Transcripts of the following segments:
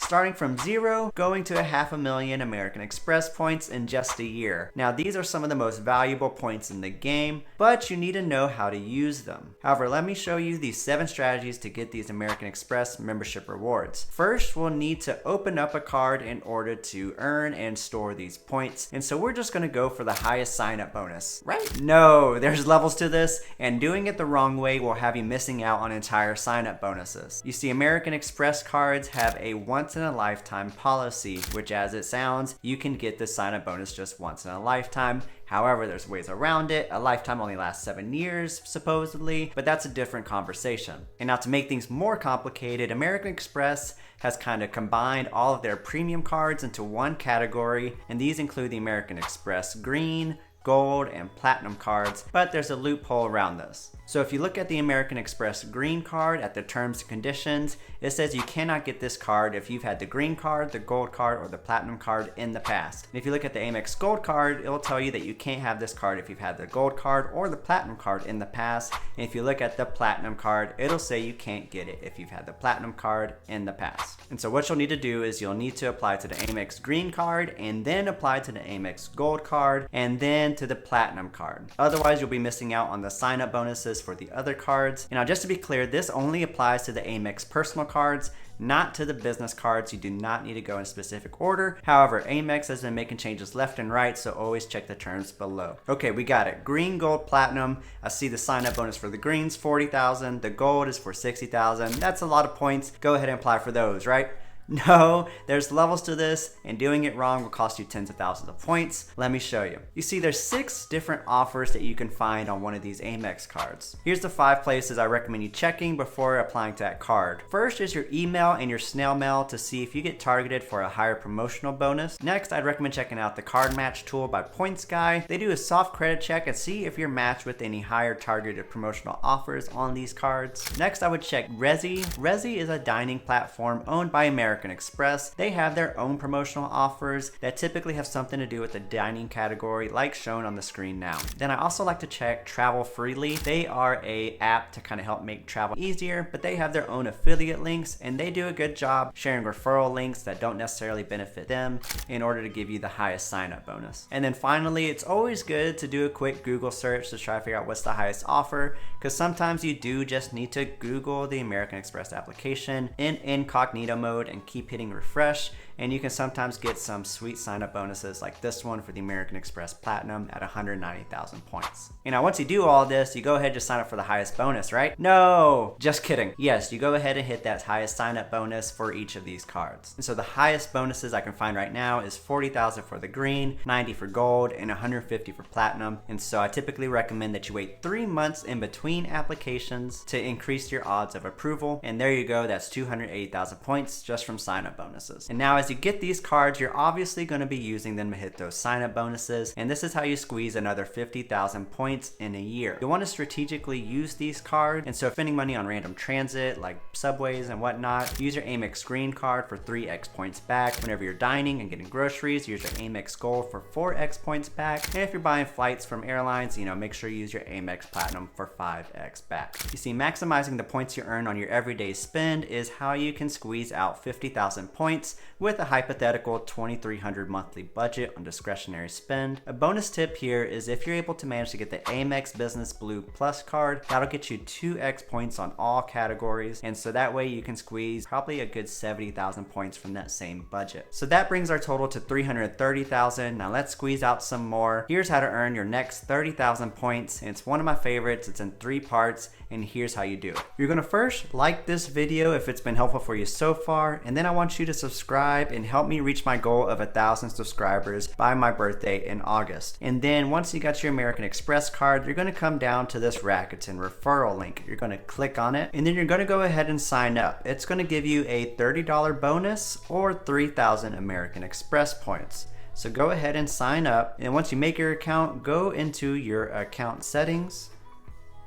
starting from 0, going to 500,000 American Express points in just a year. Now these are some of the most valuable points in the game, but you need to know how to use them. However, let me show you these 7 strategies to get these American Express membership rewards. First, we'll need to open up a card in order to earn and store these points, and so we're just going to go for the highest sign up bonus, right? No, there's levels to this, and doing it the wrong way will have you missing out on entire sign up bonuses. You see, American Express cards have a once in a lifetime policy, which as it sounds, you can get the sign up bonus just once in a lifetime. However, there's ways around it. A lifetime only lasts 7 years, supposedly, but that's a different conversation. And now to make things more complicated, American Express has kind of combined all of their premium cards into one category, and these include the American Express Green, Gold, and Platinum cards, but there's a loophole around this. So if you look at the American Express Green card at the terms and conditions, it says you cannot get this card if you've had the Green card, the Gold card, or the Platinum card in the past. And if you look at the Amex Gold card, it'll tell you that you can't have this card if you've had the Gold card or the Platinum card in the past. And if you look at the Platinum card, it'll say you can't get it if you've had the Platinum card in the past. And so what you'll need to do is you'll need to apply to the Amex Green card, and then apply to the Amex Gold card, and then to the Platinum card. Otherwise, you'll be missing out on the sign-up bonuses for the other cards. And now just to be clear, this only applies to the Amex personal cards, not to the business cards. You do not need to go in specific order. However, Amex has been making changes left and right, so always check the terms below. Okay, we got it. Green, Gold, Platinum. I see the sign-up bonus for the Greens, 40,000. The Gold is for 60,000. That's a lot of points. Go ahead and apply for those, right? No, there's levels to this, and doing it wrong will cost you tens of thousands of points. Let me show you. You see, there's 6 different offers that you can find on one of these Amex cards. Here's the 5 places I recommend you checking before applying to that card. First is your email and your snail mail to see if you get targeted for a higher promotional bonus. Next, I'd recommend checking out the CardMatch tool by Points Guy. They do a soft credit check and see if you're matched with any higher targeted promotional offers on these cards. Next, I would check Resy. Resy is a dining platform owned by American Express. They have their own promotional offers that typically have something to do with the dining category, like shown on the screen now. Then I also like to check Travel Freely. They are an app to kind of help make travel easier, but they have their own affiliate links, and they do a good job sharing referral links that don't necessarily benefit them in order to give you the highest sign-up bonus. And then finally, it's always good to do a quick Google search to try to figure out what's the highest offer, because sometimes you do just need to Google the American Express application in incognito mode and keep hitting refresh, and you can sometimes get some sweet sign-up bonuses like this one for the American Express Platinum at 190,000 points. And now once you do all this, you go ahead and just sign up for the highest bonus, right? No, just kidding. Yes, you go ahead and hit that highest sign-up bonus for each of these cards. And so the highest bonuses I can find right now is 40,000 for the Green, 90 for Gold, and 150 for Platinum. And so I typically recommend that you wait 3 months in between applications to increase your odds of approval. And there you go, that's 280,000 points just from sign-up bonuses. And now as you get these cards, you're obviously going to be using them to hit those sign-up bonuses, and this is how you squeeze another 50,000 points in a year. You'll want to strategically use these cards, and so spending money on random transit like subways and whatnot, use your Amex Green card for 3x points back. Whenever you're dining and getting groceries, use your Amex Gold for 4x points back. And if you're buying flights from airlines, make sure you use your Amex Platinum for 5x back. You see, maximizing the points you earn on your everyday spend is how you can squeeze out 50,000 points with a hypothetical $2,300 monthly budget on discretionary spend. A bonus tip here is if you're able to manage to get the Amex Business Blue Plus card, that'll get you 2x points on all categories, and so that way you can squeeze probably a good 70,000 points from that same budget. So that brings our total to 330,000. Now let's squeeze out some more. Here's how to earn your next 30,000 points, and it's one of my favorites. It's in 3 parts, and here's how you do it. You're gonna first like this video if it's been helpful for you so far, and then I want you to subscribe and help me reach my goal of 1,000 subscribers by my birthday in August. And then once you got your American Express card, you're gonna come down to this Rakuten referral link. You're gonna click on it, and then you're gonna go ahead and sign up. It's gonna give you a $30 bonus or 3,000 American Express points. So go ahead and sign up, and once you make your account, go into your account settings,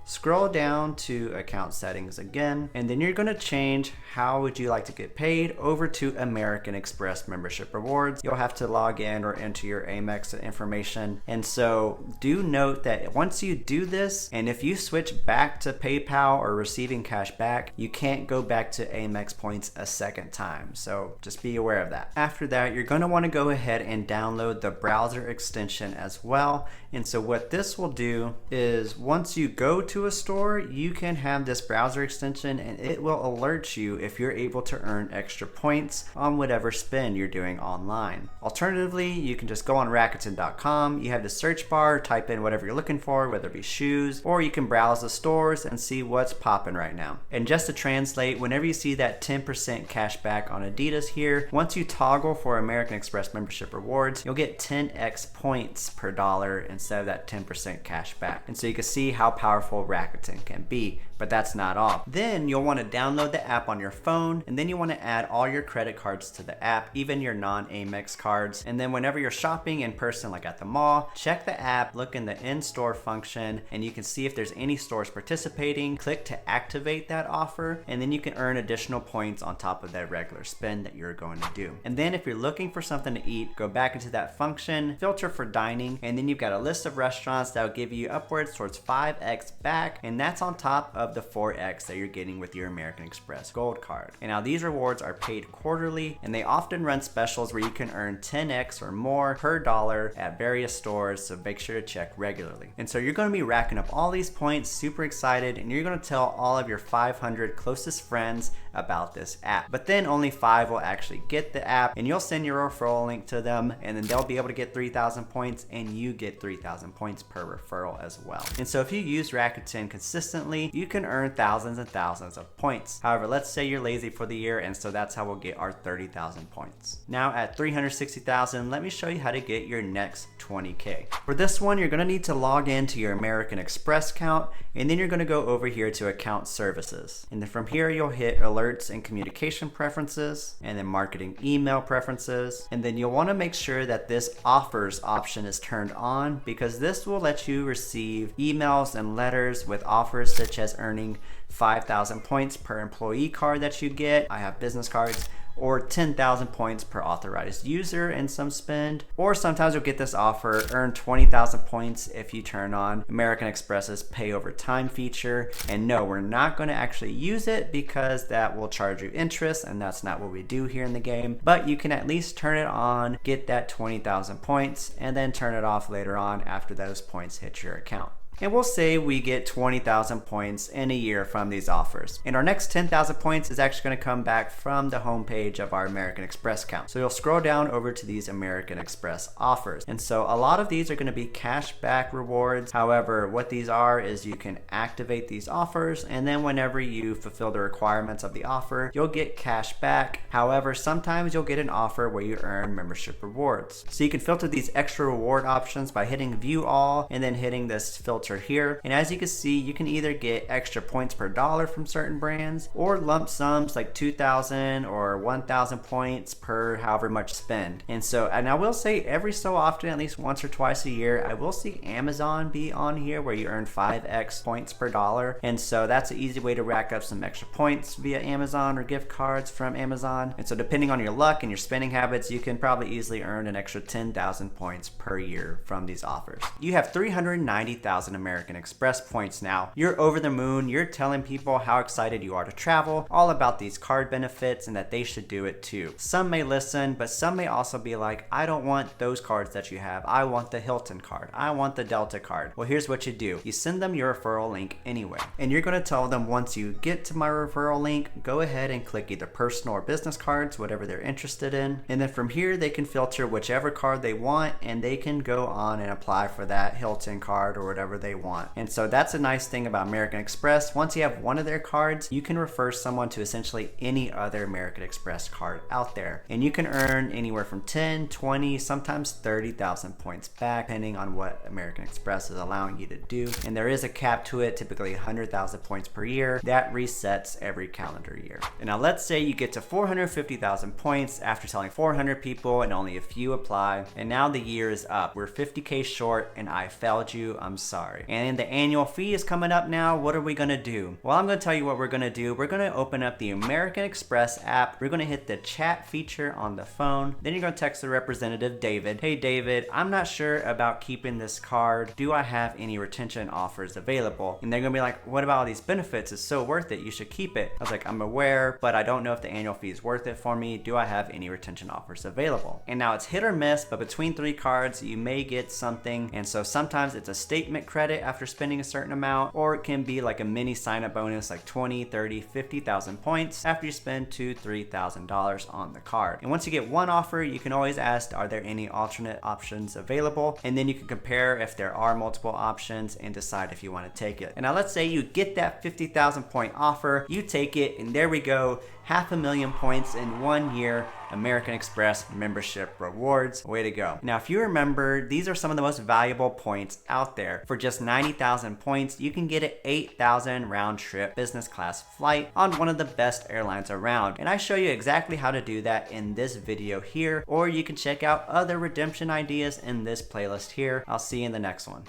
Scroll down to account settings again, and then you're going to change how would you like to get paid over to American Express membership rewards. You'll have to log in or enter your Amex information. And so do note that once you do this, and if you switch back to PayPal or receiving cash back, you can't go back to Amex points a second time. So just be aware of that. After that, you're going to want to go ahead and download the browser extension as well. And so what this will do is once you go to a store, you can have this browser extension and it will alert you if you're able to earn extra points on whatever spend you're doing online. Alternatively, you can just go on Rakuten.com. You have the search bar, type in whatever you're looking for, whether it be shoes, or you can browse the stores and see what's popping right now. And just to translate, whenever you see that 10% cash back on Adidas here, once you toggle for American Express membership rewards, you'll get 10x points per dollar instead of that 10% cash back. And so you can see how powerful Rakuten can be. But that's not all. Then you'll want to download the app on your phone, and then you want to add all your credit cards to the app, even your non-Amex cards. And then whenever you're shopping in person, like at the mall, check the app, look in the in-store function, and you can see if there's any stores participating. Click to activate that offer, and then you can earn additional points on top of that regular spend that you're going to do. And then if you're looking for something to eat, go back into that function, filter for dining, and then you've got a list of restaurants that will give you upwards towards 5x back, and that's on top of the 4x that you're getting with your American Express Gold Card. And now these rewards are paid quarterly, and they often run specials where you can earn 10x or more per dollar at various stores, so make sure to check regularly. And so you're going to be racking up all these points, super excited, and you're going to tell all of your 500 closest friends about this app. But then only 5 will actually get the app, and you'll send your referral link to them, and then they'll be able to get 3,000 points, and you get 3,000 points per referral as well. And so if you use Rakuten consistently, you can earn thousands and thousands of points. However, let's say you're lazy for the year, and so that's how we'll get our 30,000 points. Now at 360,000, let me show you how to get your next 20K. For this one, you're going to need to log into your American Express account, and then you're going to go over here to account services. And then from here, you'll hit alerts and communication preferences, and then marketing email preferences. And then you'll want to make sure that this offers option is turned on, because this will let you receive emails and letters with offers such as earning 5,000 points per employee card that you get. I have business cards. Or 10,000 points per authorized user in some spend. Or sometimes you'll get this offer, earn 20,000 points if you turn on American Express's pay over time feature. And no, we're not going to actually use it because that will charge you interest, and that's not what we do here in the game. But you can at least turn it on, get that 20,000 points, and then turn it off later on after those points hit your account. And we'll say we get 20,000 points in a year from these offers. And our next 10,000 points is actually going to come back from the homepage of our American Express account. So you'll scroll down over to these American Express offers. And so a lot of these are going to be cash back rewards. However, what these are is you can activate these offers, and then whenever you fulfill the requirements of the offer, you'll get cash back. However, sometimes you'll get an offer where you earn membership rewards. So you can filter these extra reward options by hitting view all and then hitting this filter here. And as you can see, you can either get extra points per dollar from certain brands or lump sums like 2,000 or 1,000 points per however much spend. And I will say every so often, at least once or twice a year, I will see Amazon be on here where you earn 5x points per dollar. And so that's an easy way to rack up some extra points via Amazon or gift cards from Amazon. And so depending on your luck and your spending habits, you can probably easily earn an extra 10,000 points per year from these offers. You have 390,000 American Express points now. You're over the moon. You're telling people how excited you are to travel, all about these card benefits, and that they should do it too. Some may listen, but some may also be like, I don't want those cards that you have. I want the Hilton card. I want the Delta card. Well, here's what you do. You send them your referral link anyway. And you're going to tell them once you get to my referral link, go ahead and click either personal or business cards, whatever they're interested in. And then from here, they can filter whichever card they want, and they can go on and apply for that Hilton card or whatever they want. And so that's a nice thing about American Express. Once you have one of their cards, you can refer someone to essentially any other American Express card out there. And you can earn anywhere from 10, 20, sometimes 30,000 points back, depending on what American Express is allowing you to do. And there is a cap to it, typically 100,000 points per year. That resets every calendar year. And now let's say you get to 450,000 points after telling 400 people and only a few apply. And now the year is up. We're 50K short and I failed you. I'm sorry. sorry. And the annual fee is coming up now. What are we gonna do? Well, I'm gonna tell you what we're gonna do. We're gonna open up the American Express app. We're gonna hit the chat feature on the phone. Then you're gonna text the representative, David. Hey David, I'm not sure about keeping this card. Do I have any retention offers available? And they're gonna be like, what about all these benefits? It's so worth it. You should keep it. I was like, I'm aware, but I don't know if the annual fee is worth it for me. Do I have any retention offers available? And now it's hit or miss, but between 3 cards, you may get something. And so sometimes it's a statement credit after spending a certain amount, or it can be like a mini sign-up bonus, like 20, 30, 50,000 points after you spend $2,000, $3,000 on the card. And once you get one offer, you can always ask, are there any alternate options available? And then you can compare if there are multiple options and decide if you want to take it. And now let's say you get that 50,000 point offer, you take it, and there we go, 500,000 points in 1 year, American Express membership rewards. Way to go. Now, if you remember, these are some of the most valuable points out there. For just 90,000 points, you can get an 8,000 round trip business class flight on one of the best airlines around. And I show you exactly how to do that in this video here, or you can check out other redemption ideas in this playlist here. I'll see you in the next one.